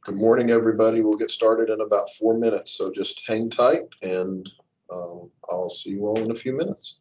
Good morning, everybody. We'll get started in about 4 minutes, so just hang tight, and I'll see you all in a few minutes.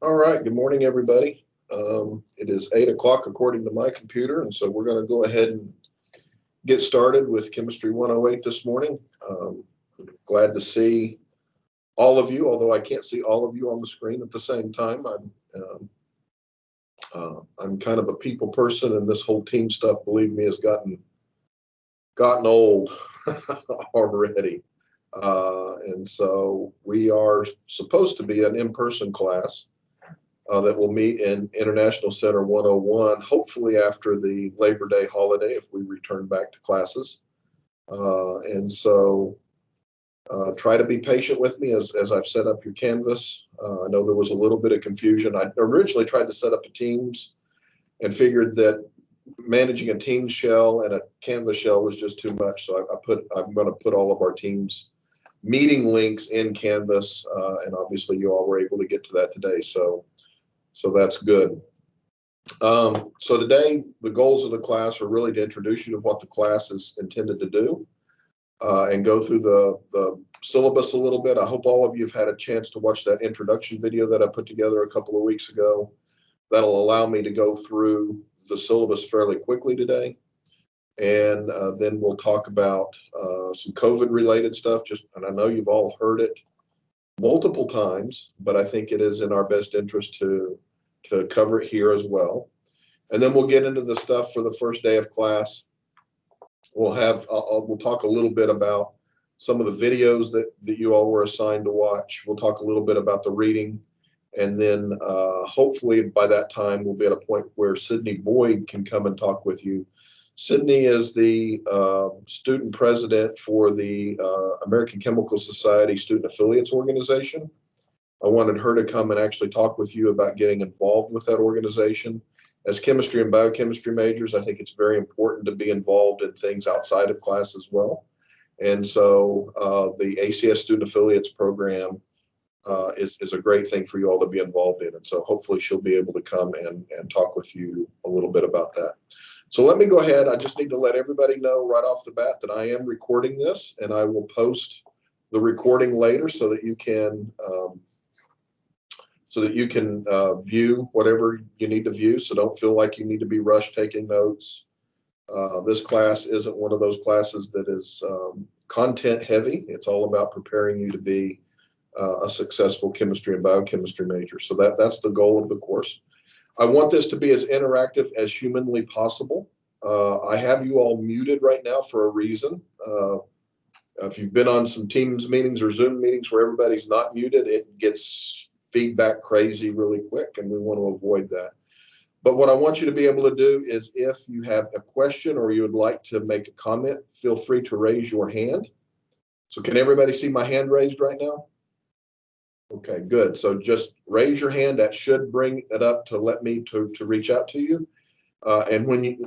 All right. Good morning, everybody. It is 8 o'clock according to my computer, and so we're going to go ahead and get started with Chemistry 108 this morning. Glad to see all of you, although I can't see all of you on the screen at the same time. I'm kind of a people person, and this whole team stuff, believe me, has gotten old already. And so we are supposed to be an in-person class that will meet in International Center 101, hopefully after the Labor Day holiday if we return back to classes. And so Try to be patient with me as I've set up your Canvas. I know there was a little bit of confusion. I originally tried to set up a Teams and figured that managing a Teams shell and a Canvas shell was just too much. So I'm going to put all of our Teams meeting links in Canvas, and obviously you all were able to get to that today. So that's good. So today, the goals of the class are really to introduce you to what the class is intended to do. And go through the syllabus a little bit. I hope all of you have had a chance to watch that introduction video that I put together a couple of weeks ago. That'll allow me to go through the syllabus fairly quickly today. And then we'll talk about some COVID-related stuff. And I know you've all heard it multiple times, but I think it is in our best interest to cover it here as well. And then we'll get into the stuff for the first day of class. We'll talk a little bit about some of the videos that you all were assigned to watch. We'll talk a little bit about the reading, and then hopefully by that time we'll be at a point where Sydney Boyd can come and talk with you. Sydney is the student president for the American Chemical Society Student Affiliates Organization. I wanted her to come and actually talk with you about getting involved with that organization. As chemistry and biochemistry majors, I think it's very important to be involved in things outside of class as well. And so the ACS Student Affiliates Program is a great thing for you all to be involved in. And so hopefully she'll be able to come and talk with you a little bit about that. So let me go ahead. I just need to let everybody know right off the bat that I am recording this, and I will post the recording later so that you can view whatever you need to view. So don't feel like you need to be rushed taking notes. This class isn't one of those classes that is content heavy. It's all about preparing you to be a successful chemistry and biochemistry major. So that's the goal of the course. I want this to be as interactive as humanly possible. I have you all muted right now for a reason. If you've been on some Teams meetings or Zoom meetings where everybody's not muted, it gets feedback crazy really quick, and we want to avoid that. But what I want you to be able to do is, if you have a question or you would like to make a comment, feel free to raise your hand. So can everybody see my hand raised right now? Okay, good. So just raise your hand. That should bring it up to let me to reach out to you. And when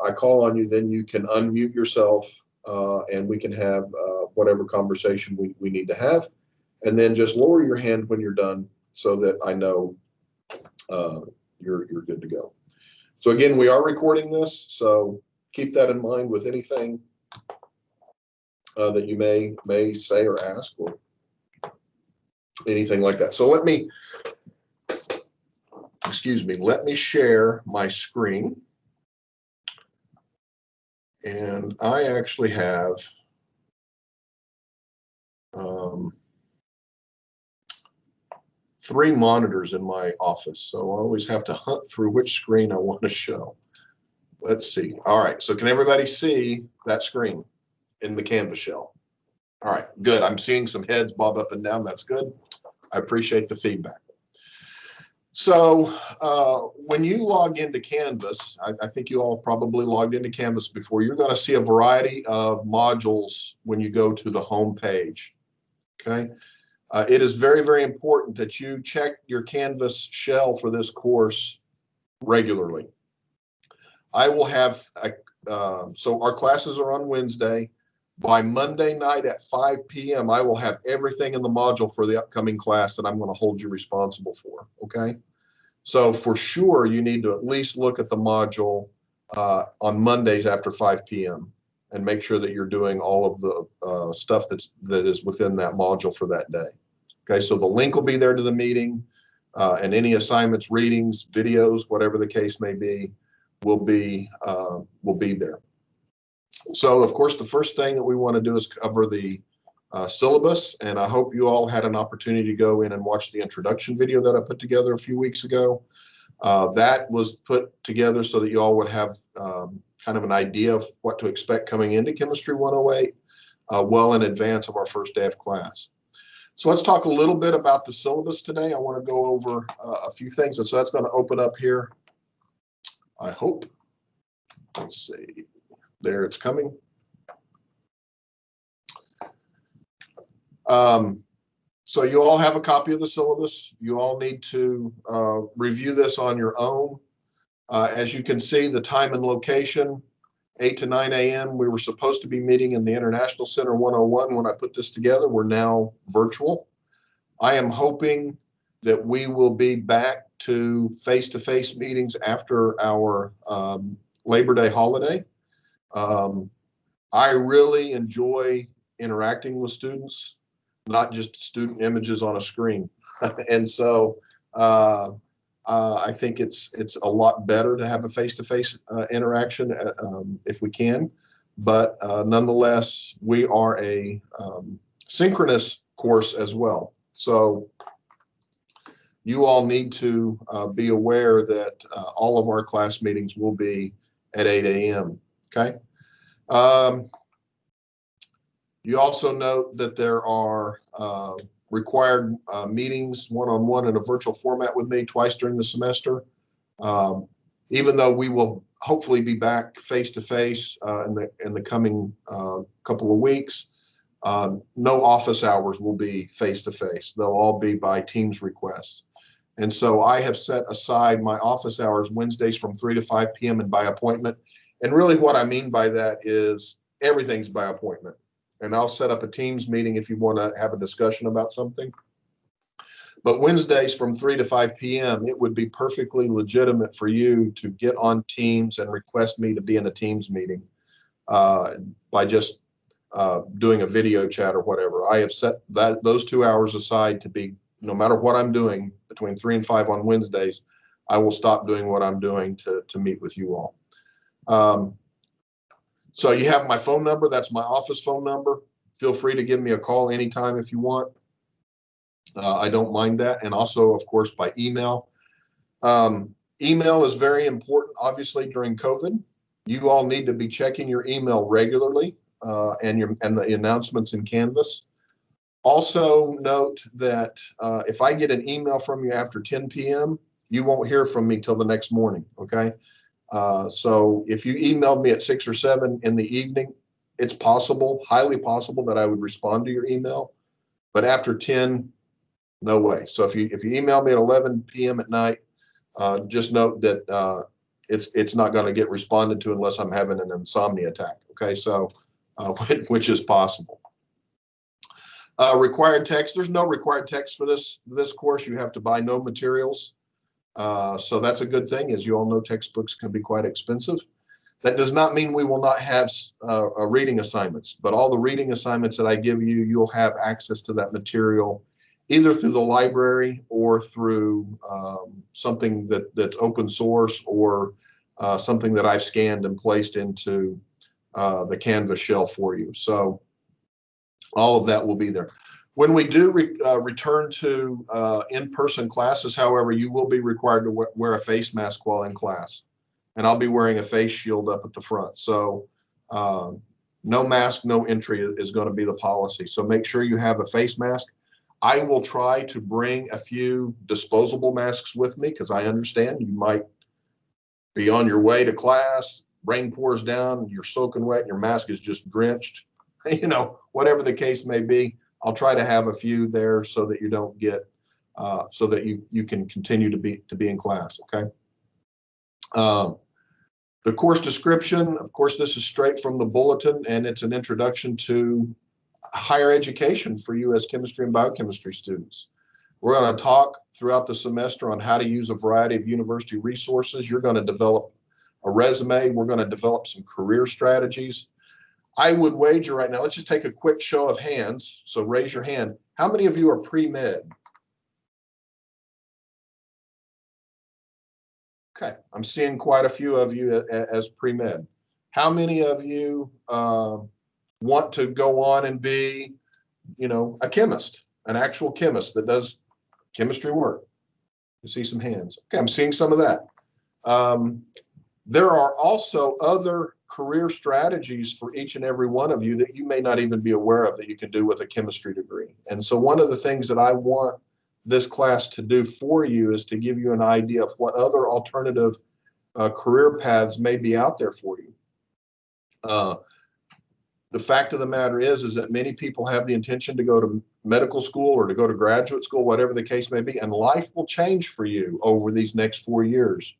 I call on you, then you can unmute yourself and we can have whatever conversation we need to have. And then just lower your hand when you're done so that I know you're good to go. So again, we are recording this, so keep that in mind with anything that you may say or ask or anything like that. So let me share my screen. And I actually have three monitors in my office, so I always have to hunt through which screen I want to show. Let's see. All right, so can everybody see that screen in the Canvas shell? All right, good. I'm seeing some heads bob up and down. That's good. I appreciate the feedback. So when you log into Canvas, I think you all probably logged into Canvas before, you're going to see a variety of modules when you go to the home page. Okay. It is very, very important that you check your Canvas shell for this course regularly. I will have, so our classes are on Wednesday. By Monday night at 5 p.m., I will have everything in the module for the upcoming class that I'm going to hold you responsible for, okay? So for sure, you need to at least look at the module on Mondays after 5 p.m. and make sure that you're doing all of the stuff that is within that module for that day. Okay, so the link will be there to the meeting, and any assignments, readings, videos, whatever the case may be, will be there. So, of course, the first thing that we want to do is cover the syllabus, and I hope you all had an opportunity to go in and watch the introduction video that I put together a few weeks ago. That was put together so that you all would have kind of an idea of what to expect coming into Chemistry 108 well in advance of our first day of class. So let's talk a little bit about the syllabus today. I want to go over a few things, and so that's going to open up here, I hope. Let's see. There, it's coming. So you all have a copy of the syllabus. You all need to review this on your own. As you can see, the time and location, 8 to 9 a.m. We were supposed to be meeting in the International Center 101 when I put this together. We're now virtual. I am hoping that we will be back to face-to-face meetings after our Labor Day holiday. I really enjoy interacting with students, not just student images on a screen. And so I think it's a lot better to have a face-to-face interaction if we can. But nonetheless, we are a synchronous course as well. So you all need to be aware that all of our class meetings will be at 8 a.m. Okay. You also note that there are required meetings one-on-one in a virtual format with me twice during the semester. Even though we will hopefully be back face-to-face in the coming couple of weeks, no office hours will be face-to-face. They'll all be by Teams request. And so I have set aside my office hours Wednesdays from 3 to 5 p.m. and by appointment. And really what I mean by that is everything's by appointment. And I'll set up a Teams meeting if you want to have a discussion about something. But Wednesdays from 3 to 5 p.m., it would be perfectly legitimate for you to get on Teams and request me to be in a Teams meeting by just doing a video chat or whatever. I have set those 2 hours aside to be, no matter what I'm doing between 3 and 5 on Wednesdays, I will stop doing what I'm doing to meet with you all. So you have my phone number. That's my office phone number. Feel free to give me a call anytime if you want. I don't mind that. And also, of course, by email. Email is very important, obviously, during COVID. You all need to be checking your email regularly and the announcements in Canvas. Also note that if I get an email from you after 10 p.m., you won't hear from me till the next morning, okay? So if you emailed me at 6 or 7 in the evening, it's possible, highly possible, that I would respond to your email. But after 10, no way. So if you email me at 11 p.m. at night, just note that it's not going to get responded to unless I'm having an insomnia attack, okay? So which is possible. Required text, there's no required text for this course. You have to buy no materials. So that's a good thing. As you all know, textbooks can be quite expensive. That does not mean we will not have reading assignments, but all the reading assignments that I give you, you'll have access to that material either through the library or through something that's open source or something that I've scanned and placed into the Canvas shell for you. So all of that will be there. When we do return to in-person classes, however, you will be required to wear a face mask while in class. And I'll be wearing a face shield up at the front. So no mask, no entry is going to be the policy. So make sure you have a face mask. I will try to bring a few disposable masks with me because I understand you might be on your way to class, rain pours down, you're soaking wet, and your mask is just drenched. You know, whatever the case may be, I'll try to have a few there so that you don't get, so that you can continue to be in class, okay? The course description, of course, this is straight from the bulletin, and it's an introduction to higher education for you as chemistry and biochemistry students. We're going to talk throughout the semester on how to use a variety of university resources. You're going to develop a resume. We're going to develop some career strategies. I would wager right now, let's just take a quick show of hands. So raise your hand. How many of you are pre-med? Okay, I'm seeing quite a few of you as pre-med. How many of you want to go on and be, you know, a chemist, an actual chemist that does chemistry work? You see some hands. Okay, I'm seeing some of that. There are also other career strategies for each and every one of you that you may not even be aware of that you can do with a chemistry degree. And so one of the things that I want this class to do for you is to give you an idea of what other alternative career paths may be out there for you. The fact of the matter is that many people have the intention to go to medical school or to go to graduate school, whatever the case may be, and life will change for you over these next 4 years.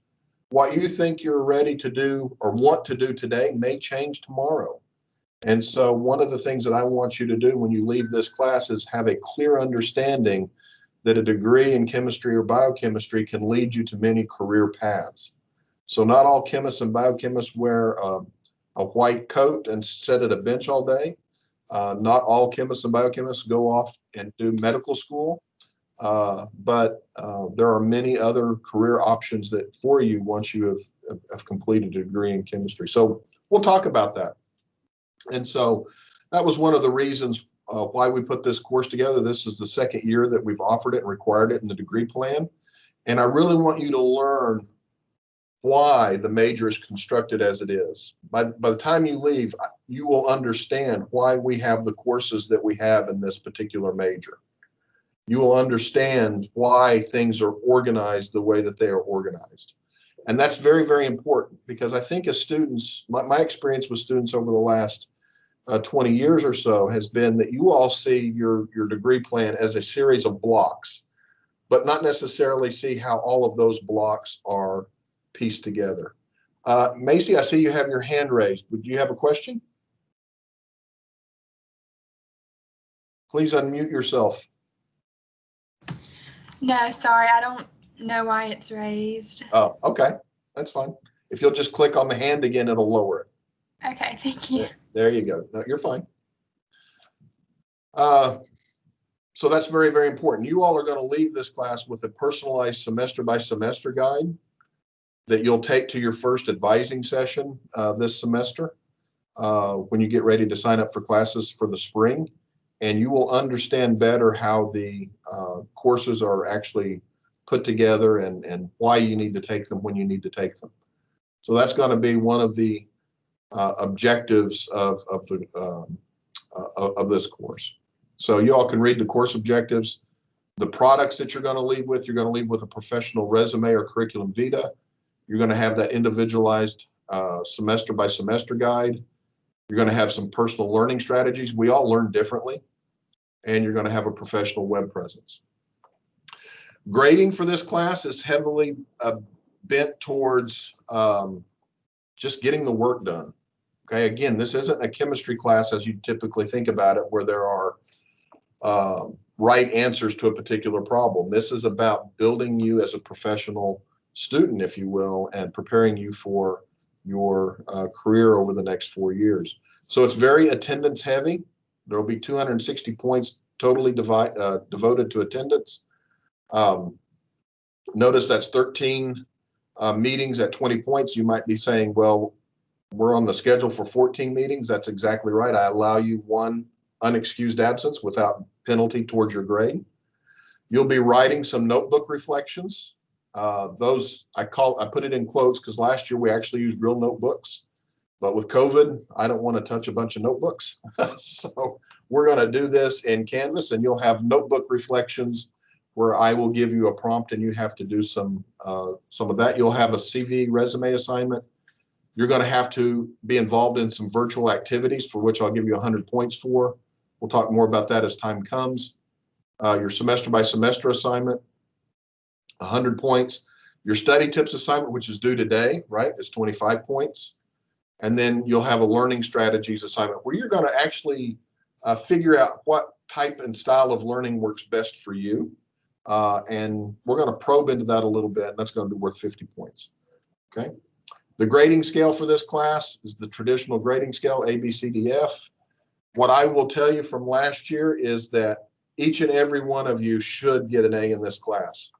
What you think you're ready to do or want to do today may change tomorrow. And so one of the things that I want you to do when you leave this class is have a clear understanding that a degree in chemistry or biochemistry can lead you to many career paths. So not all chemists and biochemists wear a white coat and sit at a bench all day. Not all chemists and biochemists go off and do medical school, but there are many other career options that for you once you have completed a degree in chemistry. So we'll talk about that. And so that was one of the reasons why we put this course together. This is the second year that we've offered it and required it in the degree plan. And I really want you to learn why the major is constructed as it is. By the time you leave, you will understand why we have the courses that we have in this particular major. You will understand why things are organized the way that they are organized. And that's very, very important, because I think as students, my experience with students over the last 20 years or so has been that you all see your degree plan as a series of blocks, but not necessarily see how all of those blocks are pieced together. Macy, I see you have your hand raised. Would you have a question? Please unmute yourself. No, sorry, I don't know why it's raised. Oh, okay, that's fine. If you'll just click on the hand again, it'll lower it. Okay, thank you. There you go. No, you're fine. So that's very, very important. You all are going to leave this class with a personalized semester by semester guide that you'll take to your first advising session this semester when you get ready to sign up for classes for the spring. And you will understand better how the courses are actually put together and why you need to take them when you need to take them. So that's going to be one of the objectives of this course. So you all can read the course objectives. The products that you're going to leave with, you're going to leave with a professional resume or curriculum vitae. You're going to have that individualized semester by semester guide. You're going to have some personal learning strategies. We all learn differently. And you're going to have a professional web presence. Grading for this class is heavily bent towards just getting the work done. Okay, again, this isn't a chemistry class as you typically think about it, where there are right answers to a particular problem. This is about building you as a professional student, if you will, and preparing you for your career over the next 4 years. So it's very attendance heavy. There will be 260 points totally devoted to attendance. Notice that's 13 meetings at 20 points. You might be saying, well, we're on the schedule for 14 meetings. That's exactly right. I allow you one unexcused absence without penalty towards your grade. You'll be writing some notebook reflections. Those I put it in quotes because last year we actually used real notebooks. But with COVID, I don't want to touch a bunch of notebooks. So we're going to do this in Canvas, and you'll have notebook reflections where I will give you a prompt and you have to do some of that. You'll have a CV resume assignment. You're going to have to be involved in some virtual activities for which I'll give you 100 points for. We'll talk more about that as time comes. Your semester by semester assignment, 100 points. Your study tips assignment, which is due today, right, is 25 points. And then you'll have a learning strategies assignment where you're going to actually figure out what type and style of learning works best for you. And we're going to probe into that a little bit, and that's going to be worth 50 points. Okay. The grading scale for this class is the traditional grading scale, A, B, C, D, F. What I will tell you from last year is that each and every one of you should get an A in this class.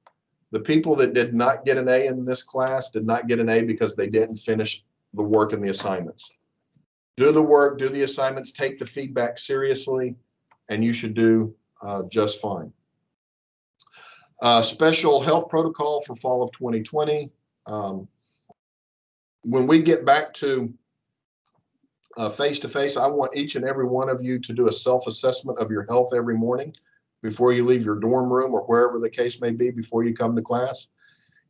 The people that did not get an A in this class did not get an A because they didn't finish the work and the assignments. Do the work, do the assignments, take the feedback seriously, and you should do just fine. Special health protocol for fall of 2020. When we get back to face-to-face, I want each and every one of you to do a self-assessment of your health every morning before you leave your dorm room or wherever the case may be before you come to class.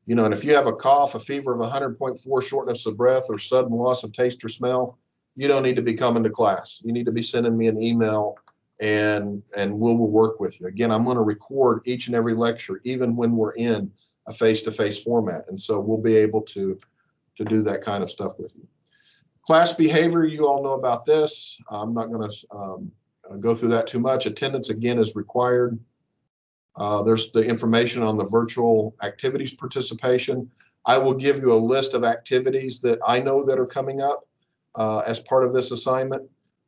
You know, and if you have a cough, a fever of 100.4, shortness of breath, or sudden loss of taste or smell, you don't need to be coming to class. You need to be sending me an email, and we'll work with you. Again, I'm going to record each and every lecture, even when we're in a face-to-face format. And so we'll be able to do that kind of stuff with you. Class behavior, you all know about this. I'm not going to go through that too much. Attendance, again, is required. There's the information on the virtual activities participation. I will give you a list of activities that I know that are coming up as part of this assignment,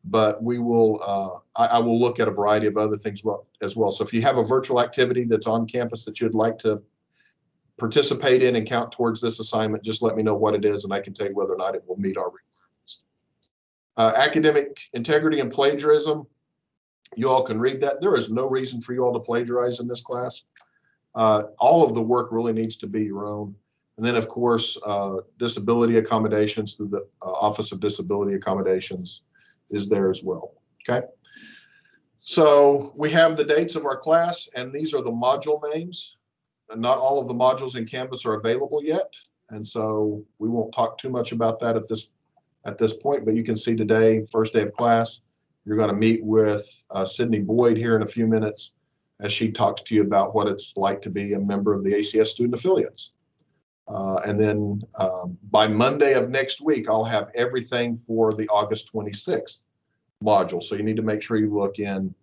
but we will, I will look at a variety of other things as well. So if you have a virtual activity that's on campus that you'd like to participate in and count towards this assignment, just let me know what it is, and I can tell you whether or not it will meet our requirements. Academic integrity and plagiarism, you all can read that. There is no reason for you all to plagiarize in this class. All of the work really needs to be your own. And then, of course, disability accommodations through the Office of Disability Accommodations is there as well. Okay. So we have the dates of our class, and these are the module names. And not all of the modules in Canvas are available yet, and so we won't talk too much about that at this point. But you can see today, first day of class, you're going to meet with Sydney Boyd here in a few minutes as she talks to you about what it's like to be a member of the ACS student affiliates. And then by Monday of next week, I'll have everything for the August 26th module. So you need to make sure you look in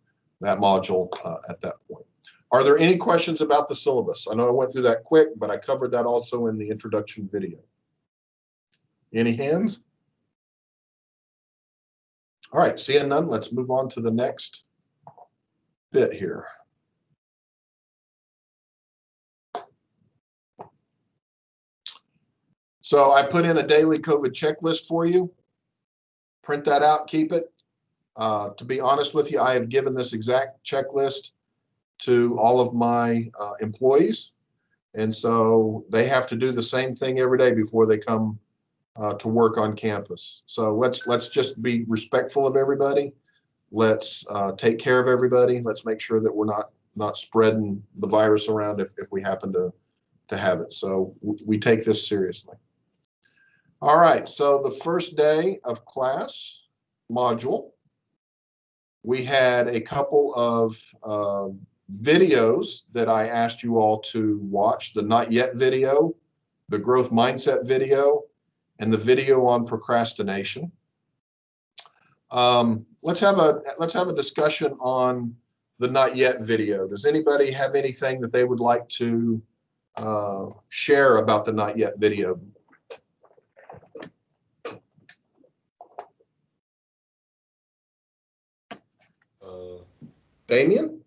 that module at that point. Are there any questions about the syllabus? I know I went through that quick, but I covered that also in the introduction video. Any hands? All right, seeing none, let's move on to the next bit here. So I put in a daily COVID checklist for you. Print that out, keep it. To be honest with you, I have given this exact checklist to all of my employees. And so they have to do the same thing every day before they come to work on campus. So let's just be respectful of everybody. Let's take care of everybody. Let's make sure that we're not spreading the virus around if we happen to have it. So we take this seriously. All right, so the first day of class module, we had a couple of videos that I asked you all to watch: the Not Yet video, the Growth Mindset video, and the video on procrastination. Let's have a discussion on the Not Yet video. Does anybody have anything that they would like to share about the Not Yet video? Damien?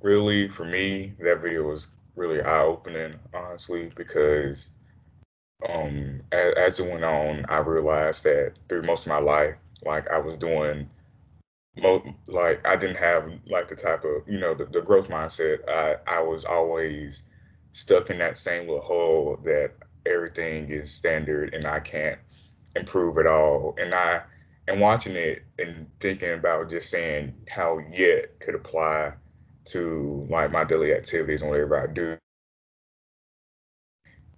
Really, for me, that video was really eye-opening, honestly, because as it went on, I realized that through most of my life, like I was doing, like I didn't have like the type of, the growth mindset. I was always stuck in that same little hole that everything is standard and I can't improve at all. And watching it and thinking about just saying how yet could apply to like my daily activities and whatever I do.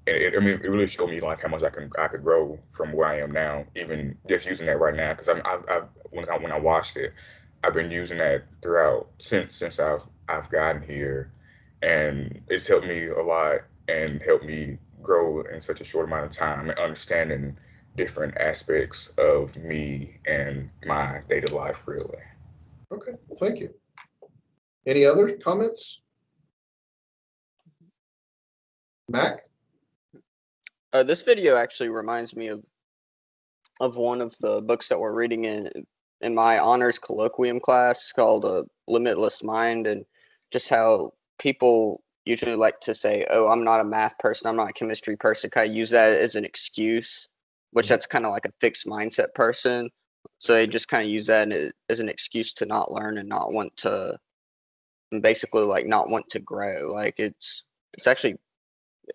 And it really showed me like how much I could grow from where I am now, even just using that right now. Because when I watched it, I've been using that throughout since I've gotten here, and it's helped me a lot and helped me grow in such a short amount of time and understanding different aspects of me and my daily life, really. Okay, well, thank you. Any other comments? Mac? This video actually reminds me of one of the books that we're reading in my honors colloquium class called Limitless Mind, and just how people usually like to say, oh, I'm not a math person, I'm not a chemistry person, kind of use that as an excuse, which that's kind of like a fixed mindset person. So they just kind of use that as an excuse to not learn and not want to, basically like not want to grow. Like it's actually,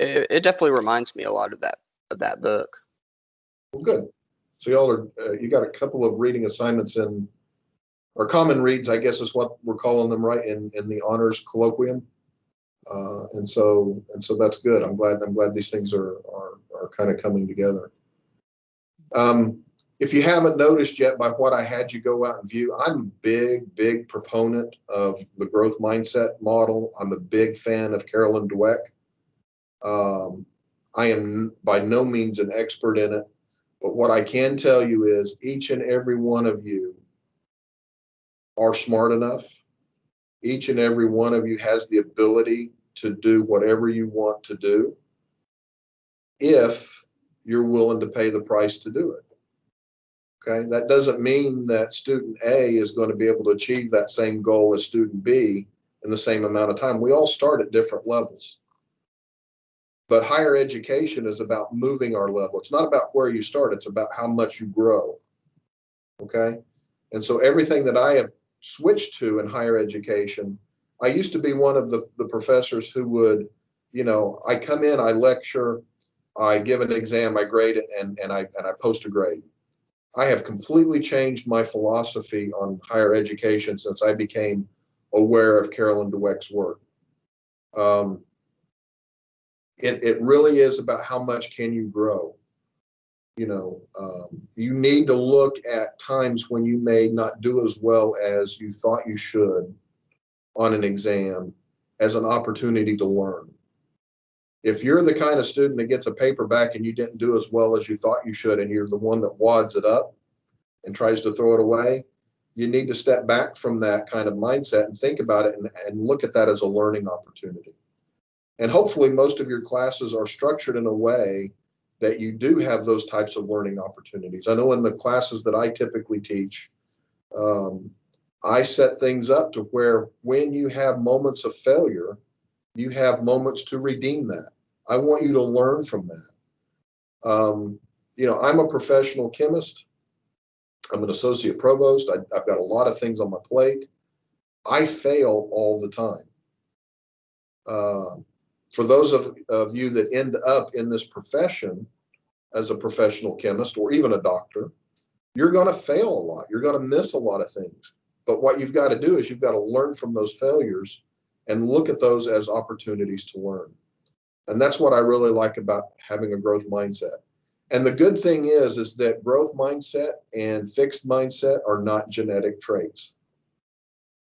it definitely reminds me a lot of that book. Well, good. So y'all are, you got a couple of reading assignments in, or common reads, I guess is what we're calling them, right, in the honors colloquium. And so that's good. I'm glad these things are are kind of coming together. If you haven't noticed yet by what I had you go out and view, I'm a big proponent of the growth mindset model. I'm a big fan of Carolyn Dweck. I am by no means an expert in it, but what I can tell you is each and every one of you are smart enough. Each and every one of you has the ability to do whatever you want to do if you're willing to pay the price to do it. Okay, that doesn't mean that student A is going to be able to achieve that same goal as student B in the same amount of time. We all start at different levels. But higher education is about moving our level. It's not about where you start, it's about how much you grow. Okay, and so everything that I have switched to in higher education, I used to be one of the professors who would, I come in, I lecture, I give an exam, I grade it, and I post a grade. I have completely changed my philosophy on higher education since I became aware of Carolyn Dweck's work. It really is about how much can you grow. You need to look at times when you may not do as well as you thought you should on an exam as an opportunity to learn. If you're the kind of student that gets a paper back and you didn't do as well as you thought you should, and you're the one that wads it up and tries to throw it away, you need to step back from that kind of mindset and think about it and look at that as a learning opportunity. And hopefully most of your classes are structured in a way that you do have those types of learning opportunities. I know in the classes that I typically teach, I set things up to where when you have moments of failure, you have moments to redeem that. I want you to learn from that. I'm a professional chemist. I'm an associate provost. I've got a lot of things on my plate. I fail all the time. For those of you that end up in this profession as a professional chemist or even a doctor, you're going to fail a lot. You're going to miss a lot of things. But what you've got to do is you've got to learn from those failures and look at those as opportunities to learn. And that's what I really like about having a growth mindset. And the good thing is that growth mindset and fixed mindset are not genetic traits.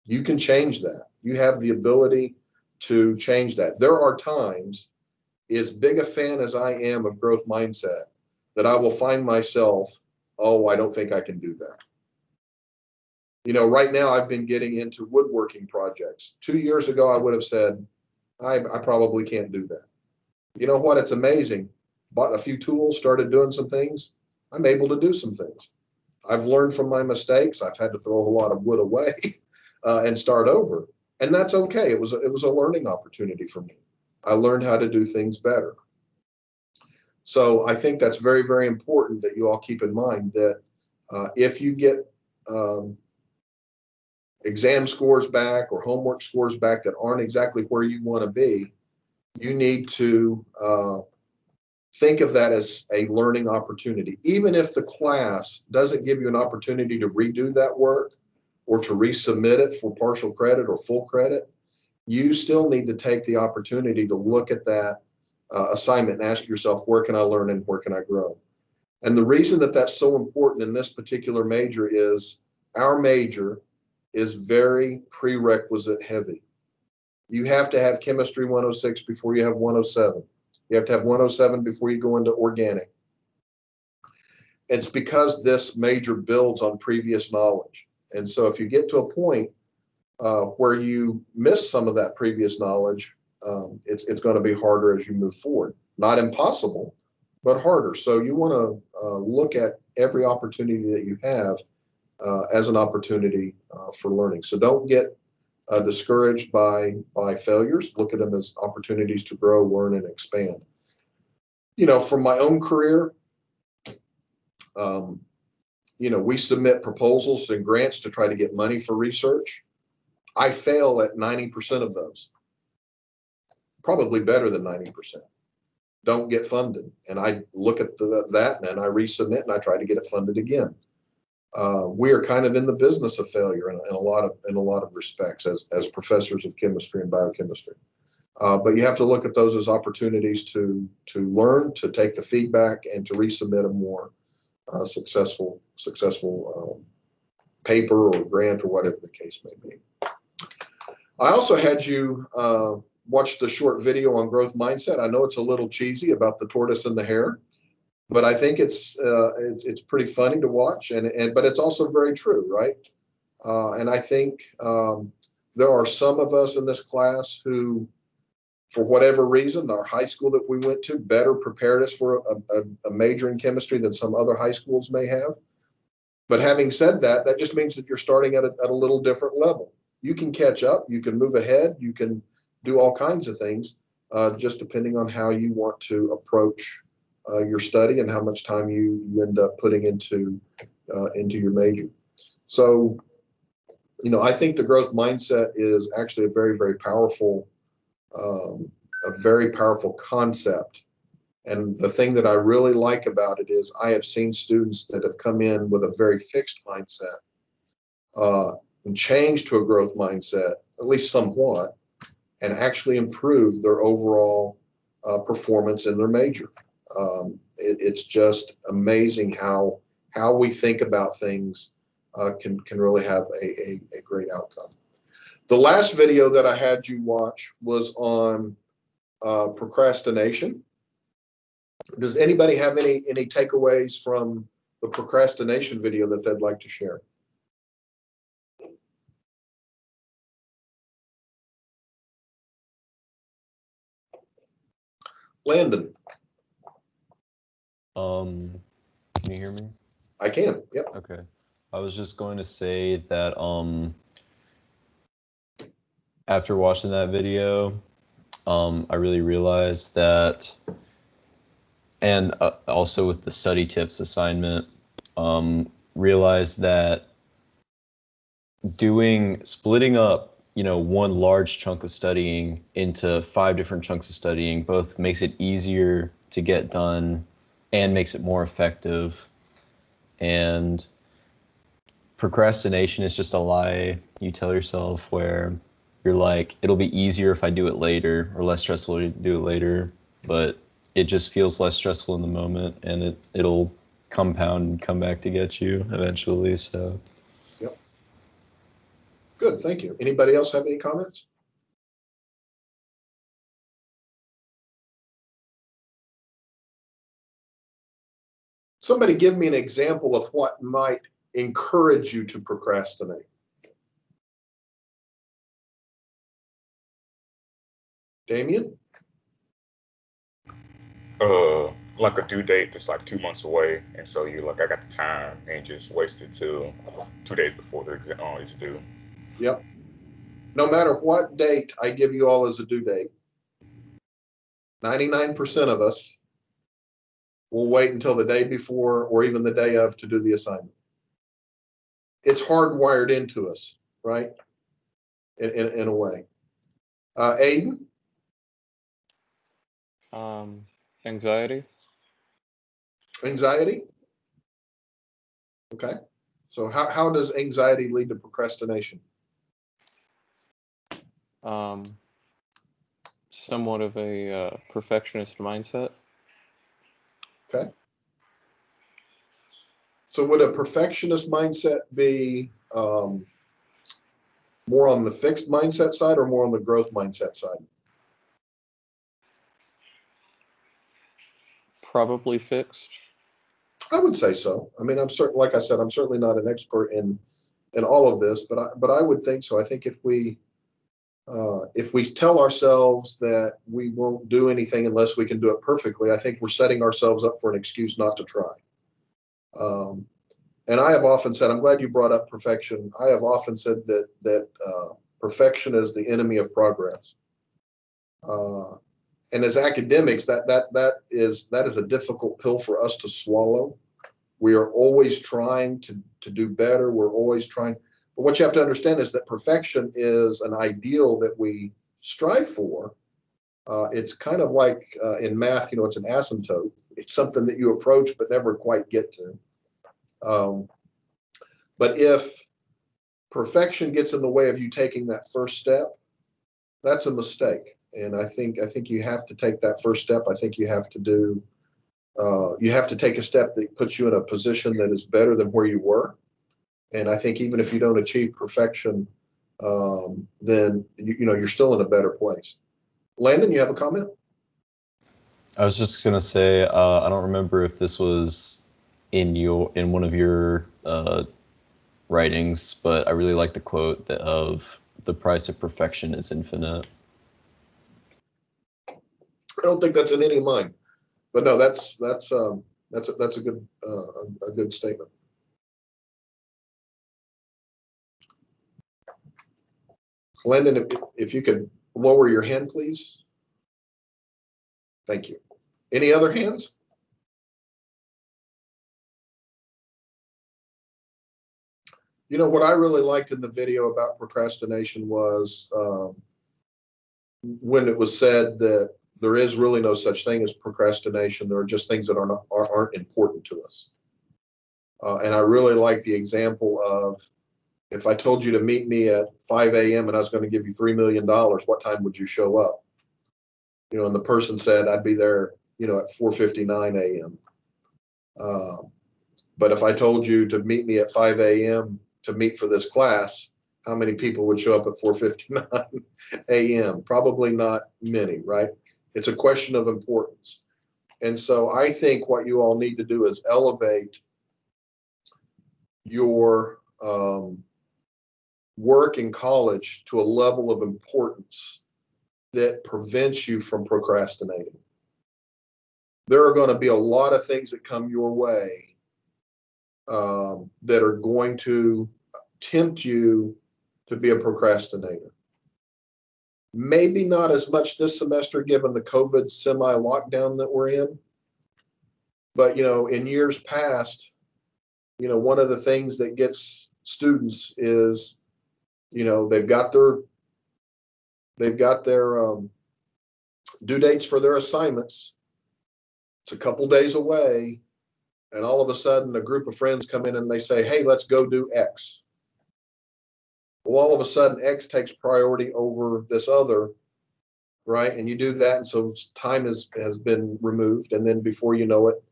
You can change that. You have the ability to change that. There are times, as big a fan as I am of growth mindset, that I will find myself, I don't think I can do that. Right now I've been getting into woodworking projects. 2 years ago, I would have said, I probably can't do that. You know what? It's amazing. Bought a few tools, started doing some things. I'm able to do some things. I've learned from my mistakes. I've had to throw a lot of wood away and start over. And that's okay. It was a learning opportunity for me. I learned how to do things better. So I think that's very, very important that you all keep in mind that if you get exam scores back or homework scores back that aren't exactly where you want to be, you need to think of that as a learning opportunity. Even if the class doesn't give you an opportunity to redo that work or to resubmit it for partial credit or full credit, you still need to take the opportunity to look at that assignment and ask yourself, where can I learn and where can I grow? And the reason that that's so important in this particular major is our major is very prerequisite heavy. You have to have chemistry 106 before you have 107. You have to have 107 before you go into organic. It's because this major builds on previous knowledge. And so if you get to a point where you miss some of that previous knowledge, it's going to be harder as you move forward. Not impossible, but harder. So you want to look at every opportunity that you have as an opportunity for learning. So don't get discouraged by failures. Look at them as opportunities to grow, learn, and expand. From my own career, we submit proposals and grants to try to get money for research. I fail at 90% of those, probably better than 90%. Don't get funded. And I look at that and I resubmit and I try to get it funded again. We are kind of in the business of failure in a lot of respects as professors of chemistry and biochemistry. But you have to look at those as opportunities to learn, to take the feedback, and to resubmit a more successful paper or grant or whatever the case may be. I also had you watch the short video on growth mindset. I know it's a little cheesy about the tortoise and the hare, but I think it's pretty funny to watch, but it's also very true, right? And I think there are some of us in this class who, for whatever reason, our high school that we went to better prepared us for a major in chemistry than some other high schools may have. But having said that, that just means that you're starting at a little different level. You can catch up, you can move ahead, you can do all kinds of things, just depending on how you want to approach your study and how much time you end up putting into your major. So, I think the growth mindset is actually a very, very powerful concept. And the thing that I really like about it is I have seen students that have come in with a very fixed mindset and changed to a growth mindset, at least somewhat, and actually improve their overall performance in their major. It's just amazing how we think about things can really have a great outcome. The last video that I had you watch was on procrastination. Does anybody have any takeaways from the procrastination video that they'd like to share? Landon. Can you hear me? I can, yep. Okay. I was just going to say that after watching that video, I really realized that, and also with the study tips assignment, realized that splitting up, one large chunk of studying into 5 different chunks of studying both makes it easier to get done and makes it more effective. And procrastination is just a lie you tell yourself where you're like, it'll be easier if I do it later, or less stressful to do it later, but it just feels less stressful in the moment, and it'll compound and come back to get you eventually. So yep. Good, thank you. Anybody else have any comments? Somebody give me an example of what might encourage you to procrastinate. Damien? Like a due date that's like 2 months away, and so you're like, I got the time, and just waste it till 2 days before the exam is due. Yep. No matter what date I give you all as a due date, 99% of us will wait until the day before or even the day of to do the assignment. It's hardwired into us, right? In a way. Aiden? Anxiety. Anxiety? Okay. So how does anxiety lead to procrastination? Somewhat of a perfectionist mindset. Okay. So would a perfectionist mindset be more on the fixed mindset side or more on the growth mindset side? Probably fixed. I would say so. I mean, I'm certain, like I said, I'm certainly not an expert in all of this, but I would think so. I think if we tell ourselves that we won't do anything unless we can do it perfectly, I think we're setting ourselves up for an excuse not to try. And I have often said, I'm glad you brought up perfection. I have often said that perfection is the enemy of progress. And as academics, that is a difficult pill for us to swallow. We are always trying to do better. We're always trying. But what you have to understand is that perfection is an ideal that we strive for. It's kind of like in math, it's an asymptote. It's something that you approach but never quite get to. But if perfection gets in the way of you taking that first step, that's a mistake. And I think you have to take that first step. I think you have to take a step that puts you in a position that is better than where you were. And I think even if you don't achieve perfection, then you're still in a better place. Landon, you have a comment? I was just gonna say, I don't remember if this was in one of your writings, but I really like the quote of "the price of perfection is infinite." I don't think that's in any of mine, but no, that's a good statement. Landon, if you could lower your hand, please. Thank you. Any other hands? What I really liked in the video about procrastination was when it was said that there is really no such thing as procrastination. There are just things that aren't important to us. And I really like the example of, if I told you to meet me at 5 a.m. and I was going to give you $3 million, what time would you show up? And the person said, I'd be there, at 4:59 a.m. But if I told you to meet me at 5 a.m. to meet for this class, how many people would show up at 4:59 a.m.? Probably not many, right? It's a question of importance. And so I think what you all need to do is elevate your work in college to a level of importance that prevents you from procrastinating. There are going to be a lot of things that come your way that are going to tempt you to be a procrastinator. Maybe not as much this semester given the COVID semi-lockdown that we're in, but in years past, one of the things that gets students is, they've got their due dates for their assignments. It's a couple days away, and all of a sudden a group of friends come in and they say, hey, let's go do X. Well, all of a sudden X takes priority over this other, right? And you do that, and so time has been removed, and then before you know it,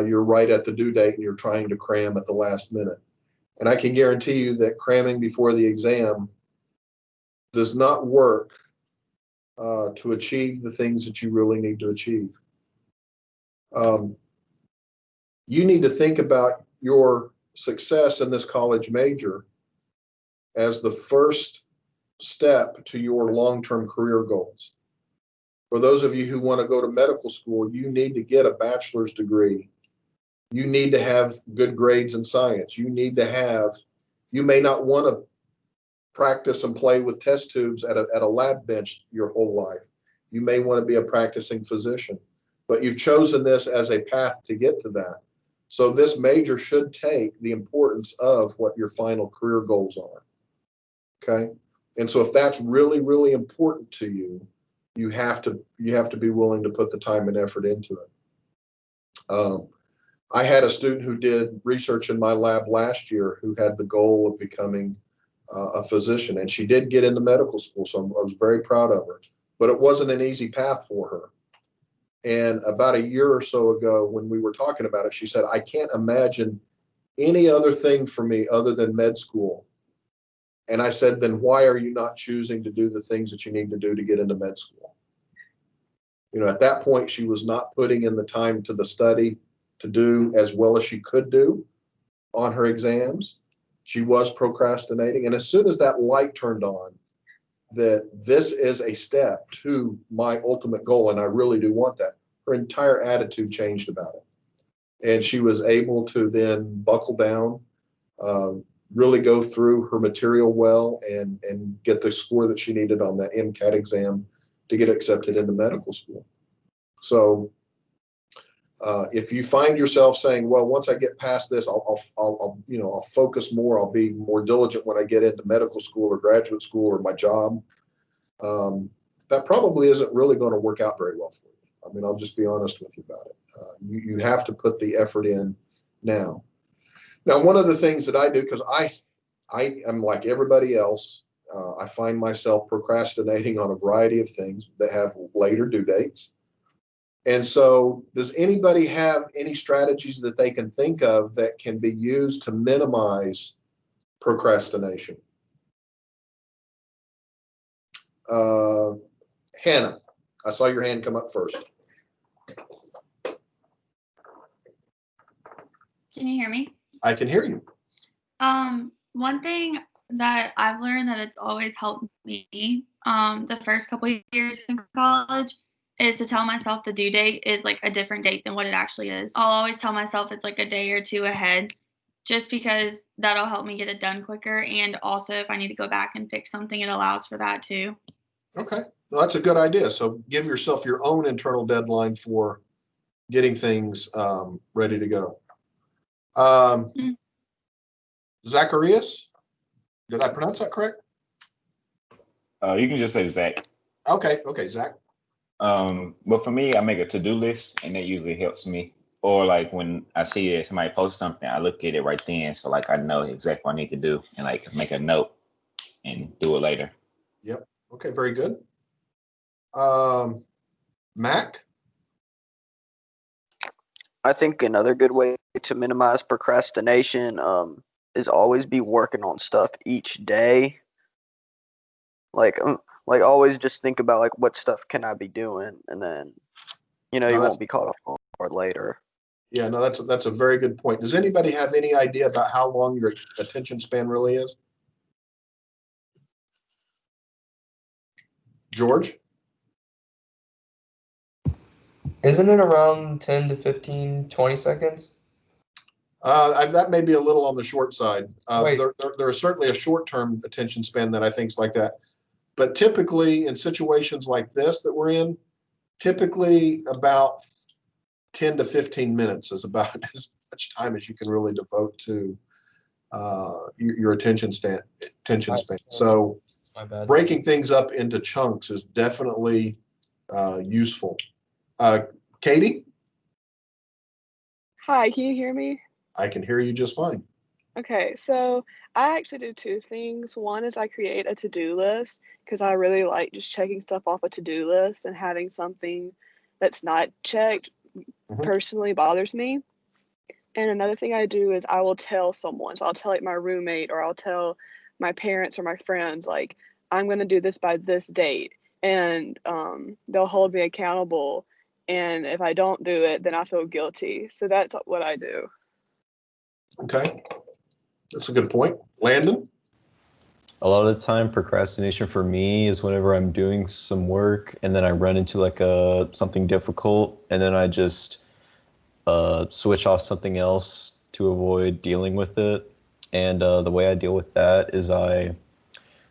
you're right at the due date and you're trying to cram at the last minute. And I can guarantee you that cramming before the exam does not work to achieve the things that you really need to achieve. You need to think about your success in this college major as the first step to your long-term career goals. For those of you who want to go to medical school, you need to get a bachelor's degree. You need to have good grades in science. You may not want to practice and play with test tubes at a lab bench your whole life. You may want to be a practicing physician, but you've chosen this as a path to get to that. So this major should take the importance of what your final career goals are. Okay. And so if that's really, really important to you, you have to be willing to put the time and effort into it. I had a student who did research in my lab last year who had the goal of becoming a physician, and she did get into medical school. So I was very proud of her, but it wasn't an easy path for her. And about a year or so ago, when we were talking about it, she said, I can't imagine any other thing for me other than med school. And I said, then why are you not choosing to do the things that you need to do to get into med school? At that point, she was not putting in the time to the study to do as well as she could do on her exams. She was procrastinating. And as soon as that light turned on, that this is a step to my ultimate goal, and I really do want that, her entire attitude changed about it. And she was able to then buckle down, really go through her material well, and get the score that she needed on that MCAT exam to get accepted into medical school. So if you find yourself saying, well, once I get past this, I'll focus more, I'll be more diligent when I get into medical school or graduate school or my job, that probably isn't really going to work out very well for you. I mean, I'll just be honest with you about it. You have to put the effort in now. Now, one of the things that I do, because I am like everybody else, I find myself procrastinating on a variety of things that have later due dates. And so does anybody have any strategies that they can think of that can be used to minimize procrastination? Hannah, I saw your hand come up first. Can you hear me? I can hear you. One thing that I've learned that it's always helped me, the first couple of years in college is to tell myself the due date is like a different date than what it actually is. I'll always tell myself it's like a day or two ahead, just because that'll help me get it done quicker. And also if I need to go back and fix something, it allows for that too. Okay, well, that's a good idea. So give yourself your own internal deadline for getting things ready to go. Zacharias, did I pronounce that correct? You can just say Zach. Okay, Zach. But for me, I make a to-do list, and that usually helps me. Or like when I see that somebody posts something, I look at it right then, so like I know exactly what I need to do, and like make a note and do it later. Yep. Okay, very good. Mac? I think another good way to minimize procrastination is always be working on stuff each day. Like always just think about like what stuff can I be doing, and then you won't be caught off guard later. Yeah, no, that's a very good point. Does anybody have any idea about how long your attention span really is? George? Isn't it around 10 to 15, 20 seconds? That may be a little on the short side. Wait. There is certainly a short-term attention span that I think is like that. But typically in situations like this that we're in, typically about 10 to 15 minutes is about as much time as you can really devote to your attention span. So My bad. breaking things up into chunks is definitely useful. Katie? Hi, can you hear me? I can hear you just fine. Okay, so I actually do two things. One is I create a to-do list because I really like just checking stuff off a to-do list, and having something that's not checked personally bothers me. And another thing I do is I will tell someone. So I'll tell like my roommate, or I'll tell my parents or my friends, like, I'm going to do this by this date. And they'll hold me accountable. And if I don't do it, then I feel guilty. So that's what I do. Okay. That's a good point. Landon? A lot of the time, procrastination for me is whenever I'm doing some work and then I run into like something difficult, and then I just switch off something else to avoid dealing with it. And the way I deal with that is I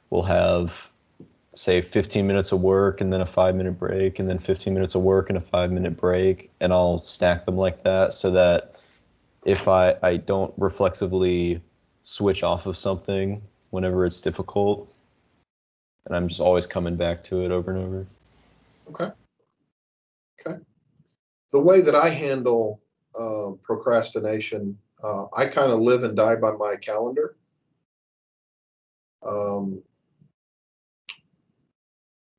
will have, say, 15 minutes of work and then a 5-minute break, and then 15 minutes of work and a 5-minute break, and I'll stack them like that so that if I don't reflexively switch off of something whenever it's difficult, and I'm just always coming back to it over and over. Okay. The way that I handle procrastination, I kind of live and die by my calendar.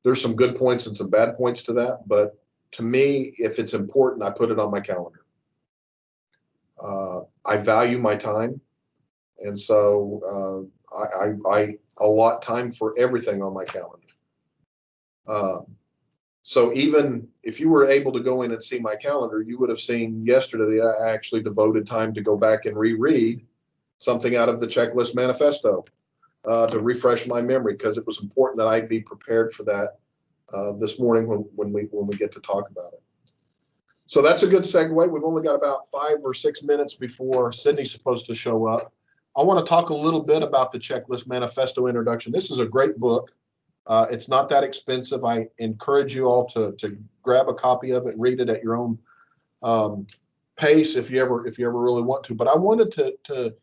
There's some good points and some bad points to that, but to me, if it's important, I put it on my calendar. I value my time, and so I allot time for everything on my calendar. So even if you were able to go in and see my calendar, you would have seen yesterday that I actually devoted time to go back and reread something out of the Checklist Manifesto to refresh my memory, because it was important that I be prepared for that this morning when we get to talk about it. So that's a good segue. We've only got about 5 or 6 minutes before Sydney's supposed to show up. I want to talk a little bit about the Checklist Manifesto introduction. This is a great book. It's not that expensive. I encourage you all to grab a copy of it and read it at your own pace if you ever really want to. But I wanted to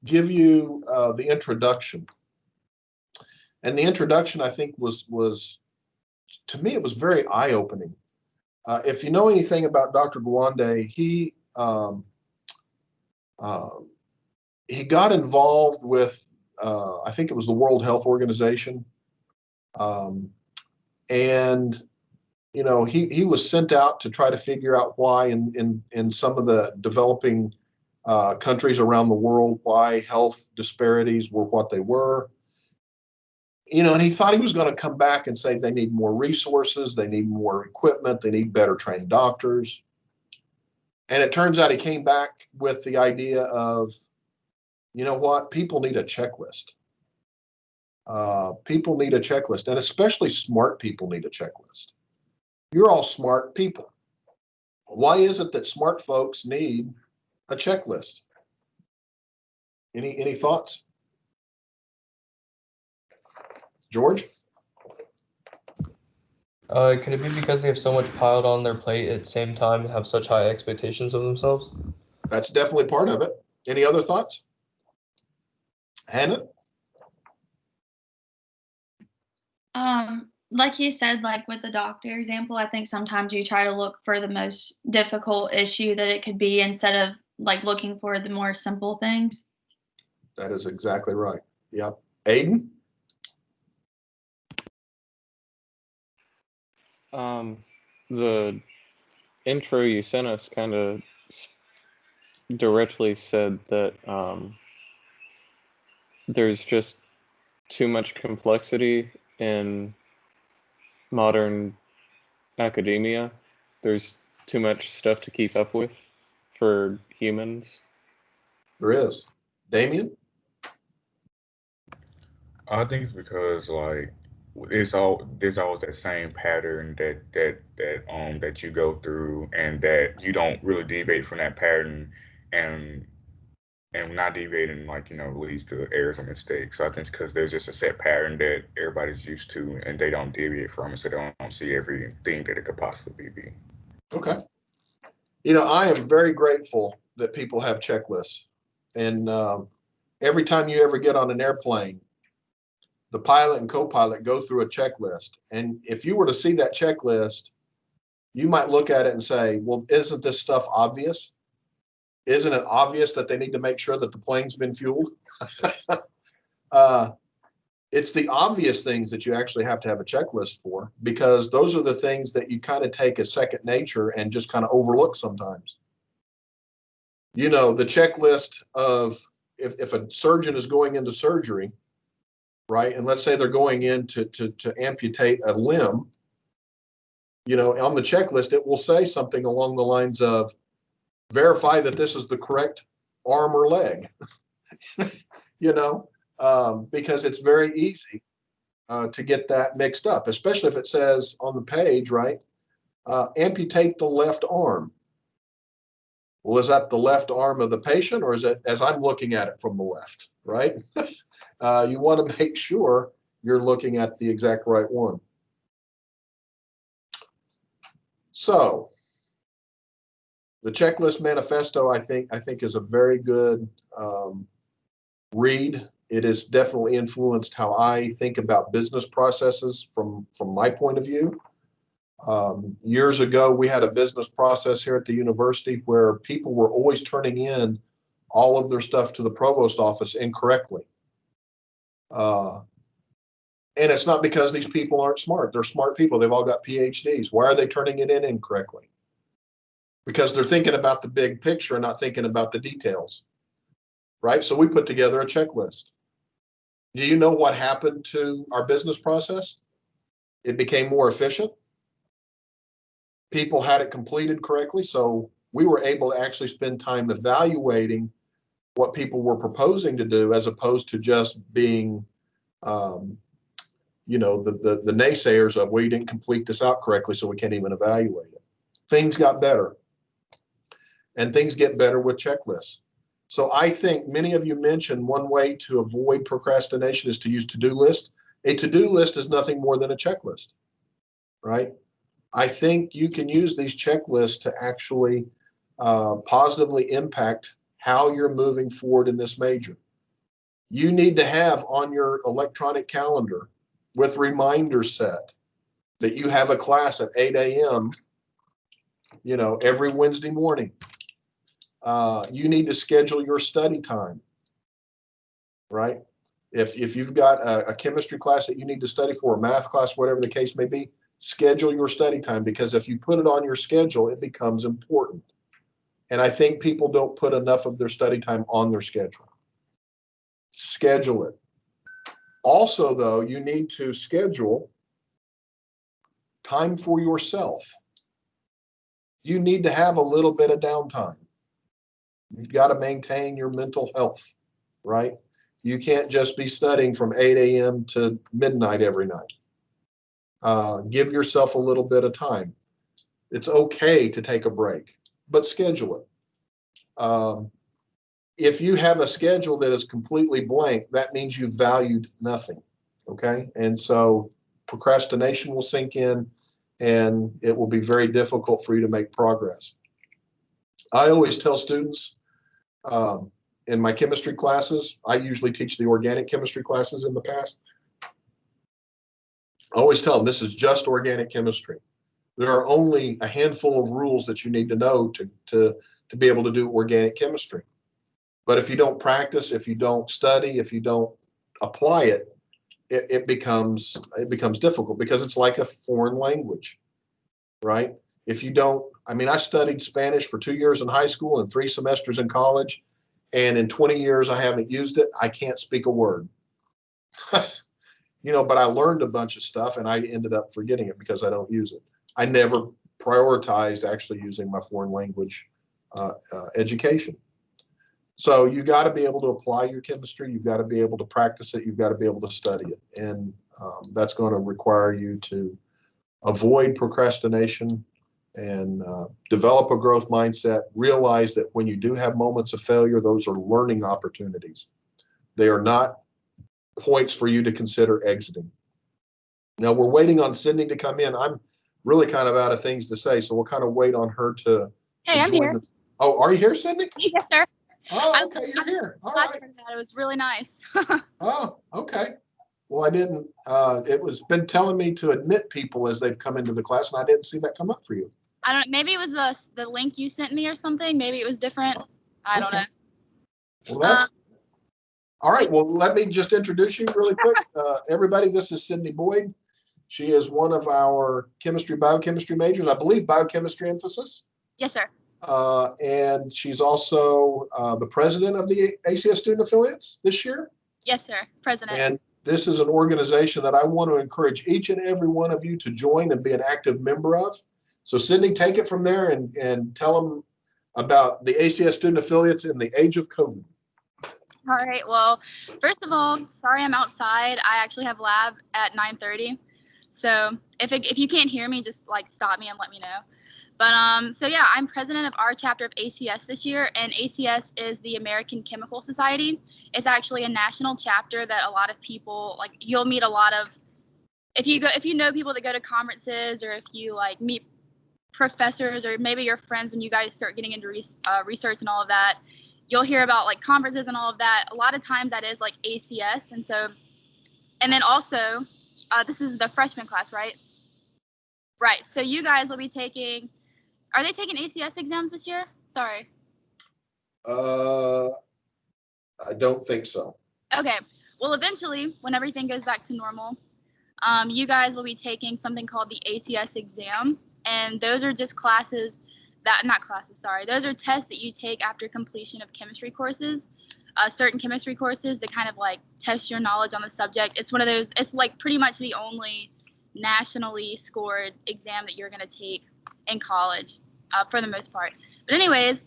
give you the introduction. And the introduction, I think, was to me, it was very eye-opening. If you know anything about Dr. Gawande, he got involved with I think it was the World Health Organization. And, you know, he was sent out to try to figure out why in some of the developing countries around the world, why health disparities were what they were. You know, and he thought he was going to come back and say they need more resources, they need more equipment, they need better trained doctors. And it turns out he came back with the idea of, you know what, people need a checklist. People need a checklist, and especially smart people need a checklist. You're all smart people. Why is it that smart folks need a checklist? Any thoughts? George? Could it be because they have so much piled on their plate at the same time and have such high expectations of themselves? That's definitely part of it. Any other thoughts? Hannah? Like you said, like with the doctor example, I think sometimes you try to look for the most difficult issue that it could be instead of like looking for the more simple things. That is exactly right. Yep. Aiden? The intro you sent us kind of directly said that there's just too much complexity in modern academia. There's too much stuff to keep up with for humans. There is. Damien? I think it's because like there's always that same pattern that you go through, and that you don't really deviate from that pattern, and not deviating, like, you know, leads to errors and mistakes. So I think it's because there's just a set pattern that everybody's used to, and they don't deviate from it, so they don't see everything that it could possibly be. Okay. You know, I am very grateful that people have checklists. And every time you ever get on an airplane, the pilot and co-pilot go through a checklist. And if you were to see that checklist, you might look at it and say, well, isn't this stuff obvious? Isn't it obvious that they need to make sure that the plane's been fueled? It's the obvious things that you actually have to have a checklist for, because those are the things that you kind of take as second nature and just kind of overlook sometimes. You know, the checklist of if a surgeon is going into surgery, right? And let's say they're going in to amputate a limb, you know, on the checklist, it will say something along the lines of, verify that this is the correct arm or leg, you know, because it's very easy to get that mixed up, especially if it says on the page, right, amputate the left arm. Well, is that the left arm of the patient, or is it as I'm looking at it from the left, right? You want to make sure you're looking at the exact right one. So the Checklist Manifesto, I think is a very good read. It has definitely influenced how I think about business processes from my point of view. Years ago, we had a business process here at the university where people were always turning in all of their stuff to the provost office incorrectly. And it's not because these people aren't smart. They're smart people. They've all got PhDs. Why are they turning it in incorrectly? Because they're thinking about the big picture and not thinking about the details, right? So we put together a checklist. Do you know what happened to our business process? It became more efficient. People had it completed correctly. So we were able to actually spend time evaluating what people were proposing to do, as opposed to just being, you know, the naysayers of, well, you didn't complete this out correctly, so we can't even evaluate it. Things got better. And things get better with checklists. So I think many of you mentioned one way to avoid procrastination is to use to-do lists. A to-do list is nothing more than a checklist, right? I think you can use these checklists to actually positively impact how you're moving forward in this major. You need to have on your electronic calendar with reminders set that you have a class at 8 a.m., you know, every Wednesday morning. You need to schedule your study time, right? If you've got a chemistry class that you need to study for, a math class, whatever the case may be, schedule your study time, because if you put it on your schedule, it becomes important. And I think people don't put enough of their study time on their schedule. Schedule it. Also, though, you need to schedule time for yourself. You need to have a little bit of downtime. You've got to maintain your mental health, right? You can't just be studying from 8 a.m. to midnight every night. Give yourself a little bit of time. It's okay to take a break, but schedule it. If you have a schedule that is completely blank, that means you valued nothing, okay? And so procrastination will sink in, and it will be very difficult for you to make progress. I always tell students, in my chemistry classes, I usually teach the organic chemistry classes in the past. I always tell them this is just organic chemistry. There are only a handful of rules that you need to know to be able to do organic chemistry. But if you don't practice, if you don't study, if you don't apply it, it becomes difficult, because it's like a foreign language, right? If you don't, I mean, I studied Spanish for 2 years in high school and 3 semesters in college. And in 20 years, I haven't used it. I can't speak a word. But I learned a bunch of stuff, and I ended up forgetting it because I don't use it. I never prioritized actually using my foreign language education. So you got to be able to apply your chemistry. You've got to be able to practice it. You've got to be able to study it. And that's going to require you to avoid procrastination and develop a growth mindset. Realize that when you do have moments of failure, those are learning opportunities. They are not points for you to consider exiting. Now we're waiting on Sydney to come in. I'm really kind of out of things to say, so we'll kind of wait on her to. Hey, I'm here. Oh, are you here, Sydney? Yes, sir. Oh, okay, you're here. All right. It was really nice. Oh, okay. Well, I didn't. It was been telling me to admit people as they've come into the class, and I didn't see that come up for you. I don't. Maybe it was the link you sent me or something. Maybe it was different. I don't know. Well, that's all right. Well, let me just introduce you really quick. Everybody, this is Sydney Boyd. She is one of our biochemistry majors. I believe biochemistry emphasis. Yes, sir. And she's also the president of the ACS Student Affiliates this year. Yes, sir. President. And this is an organization that I want to encourage each and every one of you to join and be an active member of. So Sydney, take it from there and tell them about the ACS Student Affiliates in the age of COVID. All right. Well, first of all, sorry I'm outside. I actually have lab at 9:30. So if you can't hear me, just like stop me and let me know. But so yeah, I'm president of our chapter of ACS this year, and ACS is the American Chemical Society. It's actually a national chapter that a lot of people, like, you'll meet a lot of, if you know people that go to conferences, or if you like meet professors, or maybe your friends when you guys start getting into research and all of that, you'll hear about like conferences and all of that. A lot of times that is like ACS. And then also, this is the freshman class, right? Right. So you guys will be taking, are they taking ACS exams this year? Sorry. I don't think so. Okay. Well, eventually, when everything goes back to normal, you guys will be taking something called the ACS exam. And those are just those are tests that you take after completion of chemistry courses, certain chemistry courses that kind of like test your knowledge on the subject. It's one of those, it's like pretty much the only nationally scored exam that you're going to take in college for the most part. But anyways,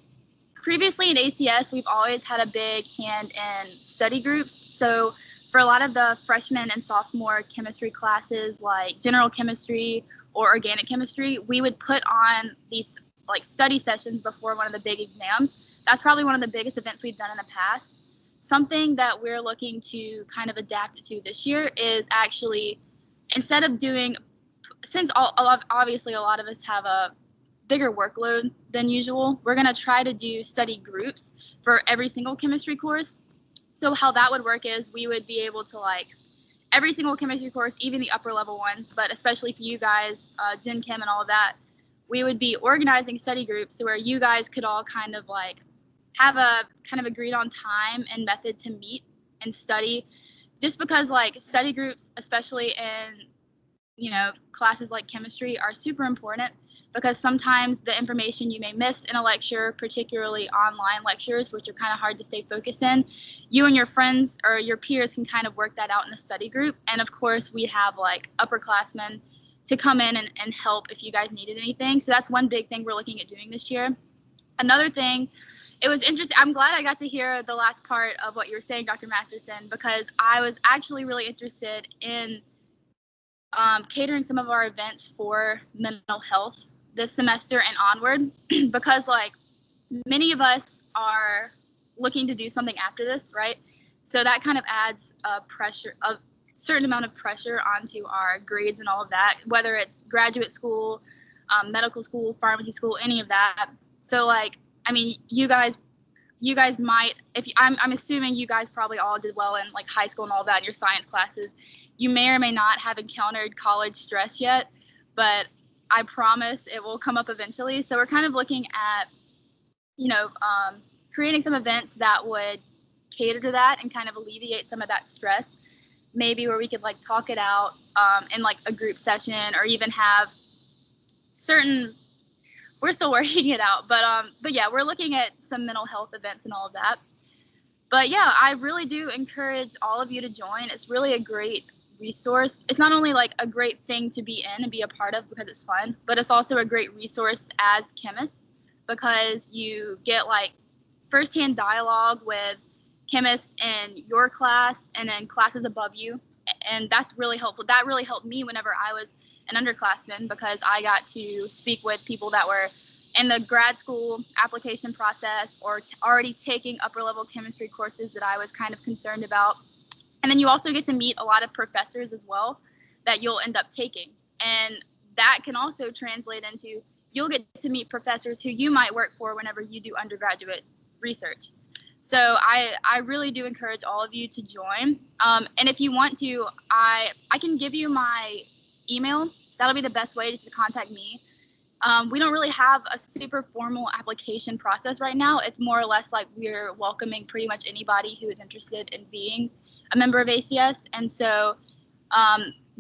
previously in ACS, we've always had a big hand in study groups. So for a lot of the freshman and sophomore chemistry classes, like general chemistry or organic chemistry, we would put on these like study sessions before one of the big exams. That's probably one of the biggest events we've done in the past. Something that we're looking to kind of adapt it to this year is actually, instead of doing, since obviously a lot of us have a bigger workload than usual, we're going to try to do study groups for every single chemistry course. So how that would work is we would be able to, like, every single chemistry course, even the upper level ones, but especially for you guys, Gen Chem and all of that, we would be organizing study groups where you guys could all kind of like have a kind of agreed on time and method to meet and study just because like study groups, especially in, classes like chemistry, are super important, because sometimes the information you may miss in a lecture, particularly online lectures, which are kind of hard to stay focused in, you and your friends or your peers can kind of work that out in a study group. And of course, we have like upperclassmen to come in and help if you guys needed anything. So that's one big thing we're looking at doing this year. Another thing, it was interesting. I'm glad I got to hear the last part of what you were saying, Dr. Masterson, because I was actually really interested in catering some of our events for mental health this semester and onward, because like many of us are looking to do something after this, right? So that kind of adds a certain amount of pressure onto our grades and all of that, whether it's graduate school, medical school, pharmacy school, any of that. So like, I mean, you guys might, I'm assuming you guys probably all did well in like high school and all that in your science classes. You may or may not have encountered college stress yet, but I promise it will come up eventually. So we're kind of looking at, creating some events that would cater to that and kind of alleviate some of that stress. Maybe where we could like talk it out in like a group session, or even have we're still working it out, but yeah, we're looking at some mental health events and all of that. But yeah, I really do encourage all of you to join. It's really a great resource. It's not only like a great thing to be in and be a part of because it's fun, but it's also a great resource as chemists, because you get like firsthand dialogue with chemists in your class and then classes above you. And that's really helpful. That really helped me whenever I was an underclassman, because I got to speak with people that were in the grad school application process or already taking upper level chemistry courses that I was kind of concerned about. And then you also get to meet a lot of professors as well that you'll end up taking. And that can also translate into, you'll get to meet professors who you might work for whenever you do undergraduate research. So I really do encourage all of you to join. And if you want to, I can give you my email. That'll be the best way to contact me. We don't really have a super formal application process right now. It's more or less like we're welcoming pretty much anybody who is interested in being a member of ACS. And so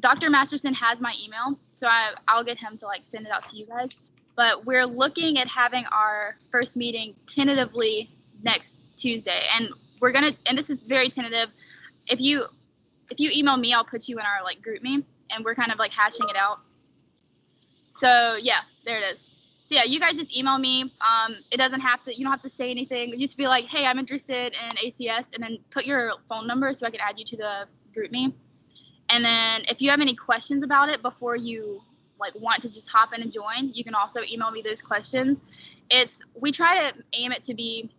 Dr. Masterson has my email, so I'll get him to like send it out to you guys. But we're looking at having our first meeting tentatively next Tuesday, and and this is very tentative. If you email me, I'll put you in our like group me, and we're kind of like hashing it out. So yeah, there it is. So yeah, you guys just email me. You don't have to say anything. You just be like, hey, I'm interested in ACS, and then put your phone number so I can add you to the group me. And then if you have any questions about it before you like want to just hop in and join, you can also email me those questions. We try to aim it to be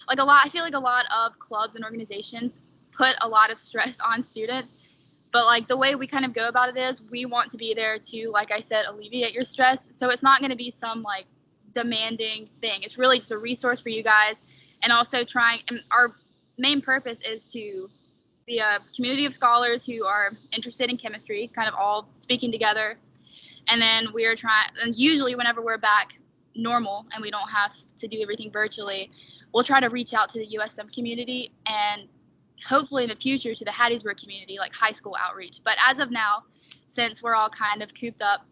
like I feel like a lot of clubs and organizations put a lot of stress on students, but like the way we kind of go about it is we want to be there to, like I said, alleviate your stress. So it's not going to be some like demanding thing. It's really just a resource for you guys, and also and our main purpose is to be a community of scholars who are interested in chemistry, kind of all speaking together. And then and usually whenever we're back normal and we don't have to do everything virtually, we'll try to reach out to the USM community and hopefully in the future to the Hattiesburg community, like high school outreach. But as of now, since we're all kind of cooped up,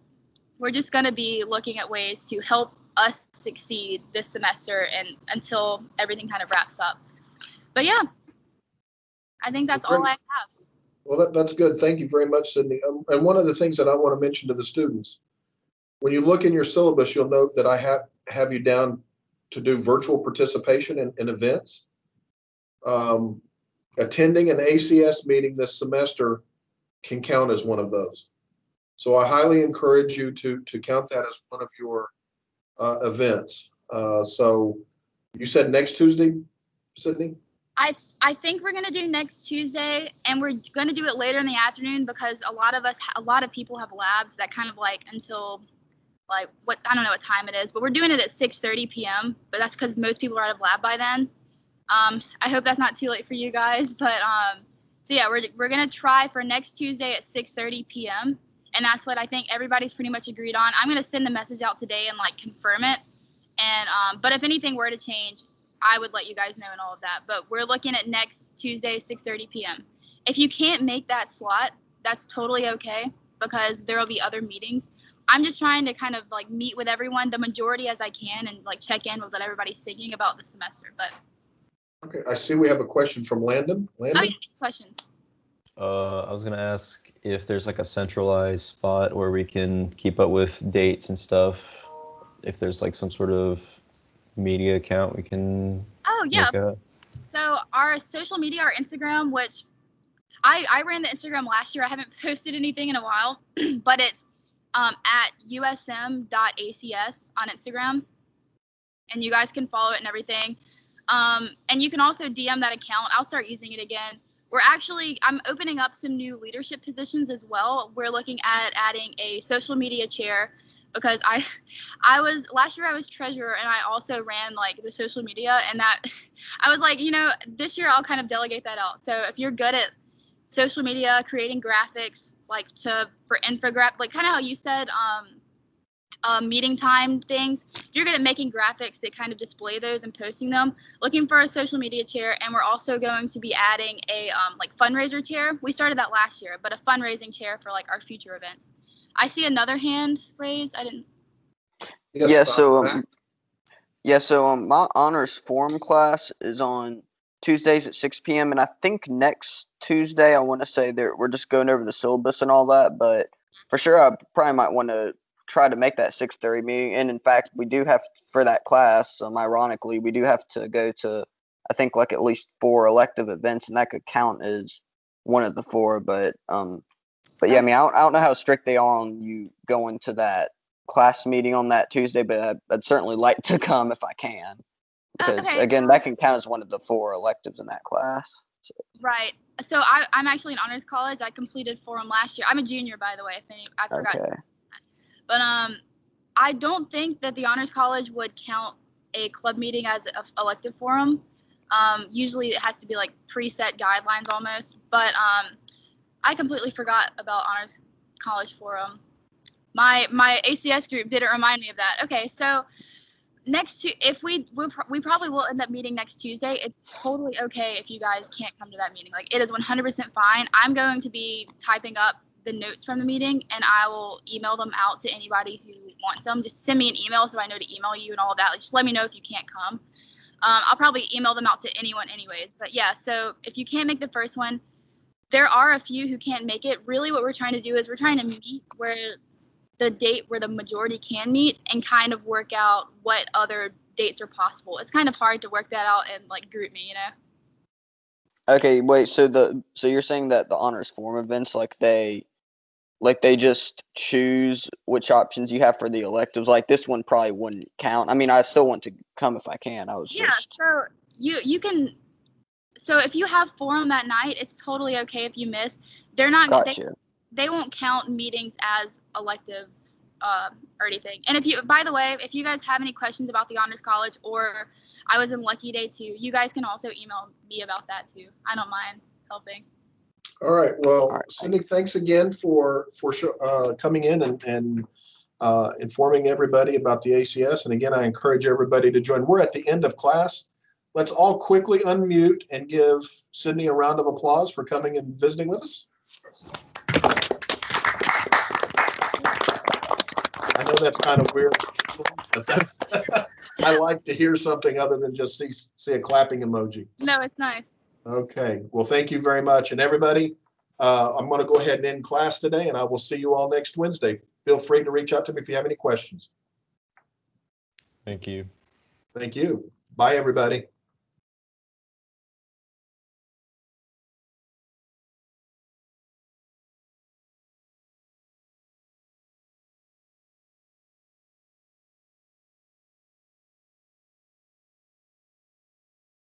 we're just going to be looking at ways to help us succeed this semester and until everything kind of wraps up. But yeah, I think that's all I have. Well, that's good. Thank you very much, Sydney. And one of the things that I want to mention to the students, when you look in your syllabus, you'll note that I have you down to do virtual participation in events. Attending an ACS meeting this semester can count as one of those. So I highly encourage you to count that as one of your events. So you said next Tuesday, Sydney? I think we're going to do next Tuesday, and we're going to do it later in the afternoon because a lot of people have labs that kind of like until like I don't know what time it is, but we're doing it at 6:30 p.m. But that's because most people are out of lab by then. I hope that's not too late for you guys, but so yeah, we're going to try for next Tuesday at 6:30 p.m. And that's what I think everybody's pretty much agreed on. I'm going to send the message out today and like confirm it. And but if anything were to change, I would let you guys know and all of that. But we're looking at next Tuesday, 6:30 p.m. If you can't make that slot, that's totally okay because there will be other meetings. I'm just trying to kind of like meet with everyone, the majority as I can, and like check in with what everybody's thinking about the semester. But Okay, I see we have a question from Landon. oh, Landon? yeah, questions. I was gonna ask if there's like a centralized spot where we can keep up with dates and stuff. If there's like some sort of media account we can Oh yeah. look at. So our social media, our Instagram, which I ran the Instagram last year. I haven't posted anything in a while, but it's at usm.acs on Instagram, and you guys can follow it and everything. And you can also DM that account. I'll start using it again. I'm opening up some new leadership positions as well. We're looking at adding a social media chair because last year I was treasurer and I also ran like the social media, and that I was like, this year I'll kind of delegate that out. So if you're good at social media, creating graphics, like for infographic, like kind of how you said, meeting time things, you're good at making graphics that kind of display those and posting them, looking for a social media chair. And we're also going to be adding a like fundraiser chair. We started that last year, but a fundraising chair for like our future events. I see another hand raised. I didn't. Yes, So my honors forum class is on Tuesdays at 6 p.m. and I think next Tuesday I want to say we're just going over the syllabus and all that, but for sure I probably might want to try to make that 6:30 meeting. And in fact, we do have for that class, ironically, we do have to go to I think like at least 4 elective events, and that could count as one of the 4. But yeah, I mean, I don't know how strict they are on you going to that class meeting on that Tuesday, but I'd certainly like to come if I can. Because, again, that can count as one of the 4 electives in that class. So. Right. So I'm actually in honors college. I completed forum last year. I'm a junior, by the way, I forgot. Okay. But I don't think that the honors college would count a club meeting as an elective forum. Usually it has to be like preset guidelines almost. But I completely forgot about honors college forum. My ACS group didn't remind me of that. Okay, so we probably will end up meeting next Tuesday. It's totally okay if you guys can't come to that meeting. Like, it is 100% fine. I'm going to be typing up the notes from the meeting, and I will email them out to anybody who wants them. Just send me an email so I know to email you and all of that. Like, just let me know if you can't come. I'll probably email them out to anyone anyways. But yeah, so if you can't make the first one, there are a few who can't make it. Really what we're trying to do is we're trying to meet where the date where the majority can meet and kind of work out what other dates are possible. It's kind of hard to work that out and like group me, Okay, wait, so you're saying that the honors forum events, like they just choose which options you have for the electives. Like this one probably wouldn't count. I mean, I still want to come if I can. So you can. So if you have forum that night, it's totally okay if you miss. They're not. Gotcha. They won't count meetings as electives or anything. And by the way, if you guys have any questions about the honors college or I was in Lucky Day too, you guys can also email me about that too. I don't mind helping. All right. Well, Cindy, thanks again for coming in and informing everybody about the ACS. And again, I encourage everybody to join. We're at the end of class. Let's all quickly unmute and give Sydney a round of applause for coming and visiting with us. I know that's kind of weird, but I like to hear something other than just see a clapping emoji. No, it's nice. Okay. Well, thank you very much. And everybody, I'm going to go ahead and end class today, and I will see you all next Wednesday. Feel free to reach out to me if you have any questions. Thank you. Thank you. Bye, everybody.